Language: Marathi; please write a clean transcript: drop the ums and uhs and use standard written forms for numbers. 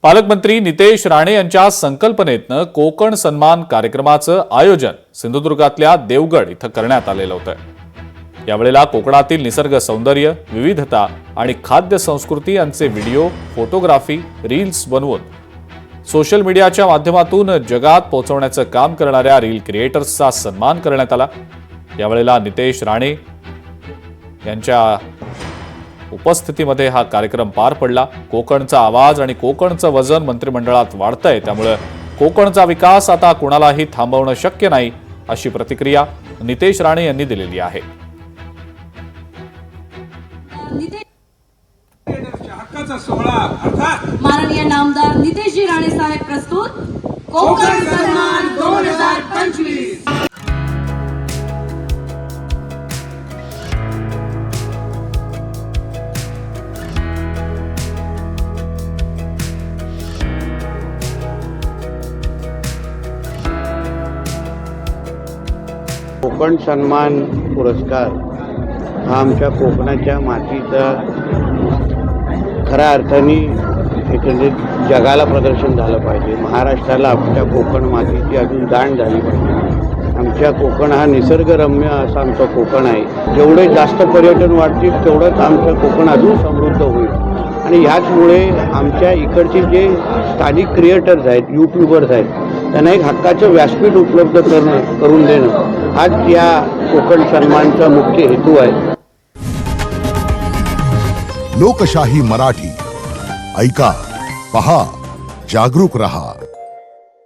पालकमंत्री नितेश राणे यांच्या संकल्पनेतनं कोकण सन्मान कार्यक्रमाचं आयोजन सिंधुदुर्गातल्या देवगड इथं करण्यात आलेलं होतं। यावेळेला कोकणातील निसर्ग सौंदर्य, विविधता आणि खाद्य संस्कृती यांचे व्हिडिओ, फोटोग्राफी, रील्स बनवून सोशल मीडियाच्या माध्यमातून जगात पोहोचवण्याचं काम करणाऱ्या रील क्रिएटर्सचा सन्मान करण्यात आला। यावेळेला नितेश राणे यांच्या उपस्थितीमध्ये हा कार्यक्रम पार पडला। कोकणचा आवाज आणि कोकणचं वजन मंत्रिमंडळात वाढतंय, त्यामुळे कोकणचा विकास आता कुणालाही थांबवणं शक्य नाही, अशी प्रतिक्रिया नितेश राणे यांनी दिलेली आहे। माननीय नामदार नितेशजी राणे साहेब प्रस्तुत कोकण सन्मान 2025। कोकण सन्मान पुरस्कार हा आमच्या कोकणाच्या मातीचा खऱ्या अर्थाने एकंदरीत जगाला प्रदर्शन झालं पाहिजे। महाराष्ट्राला आपल्या कोकण मातीची अजून जाण झाली पाहिजे। आमच्या कोकण हा निसर्गरम्य असा आमचा कोकण आहे। जेवढे जास्त पर्यटन वाढतील तेवढंच आमचं कोकण अजून समृद्ध होईल आणि ह्याचमुळे आमच्या इकडचे जे स्थानिक क्रिएटर्स आहेत, यूट्यूबर्स आहेत, त्यांना एक हक्काचं व्यासपीठ उपलब्ध करून देणं हाच या कोकण सन्मानचा मुख्य हेतू आहे। लोकशाही मराठी ऐका, पहा, जागरूक रहा।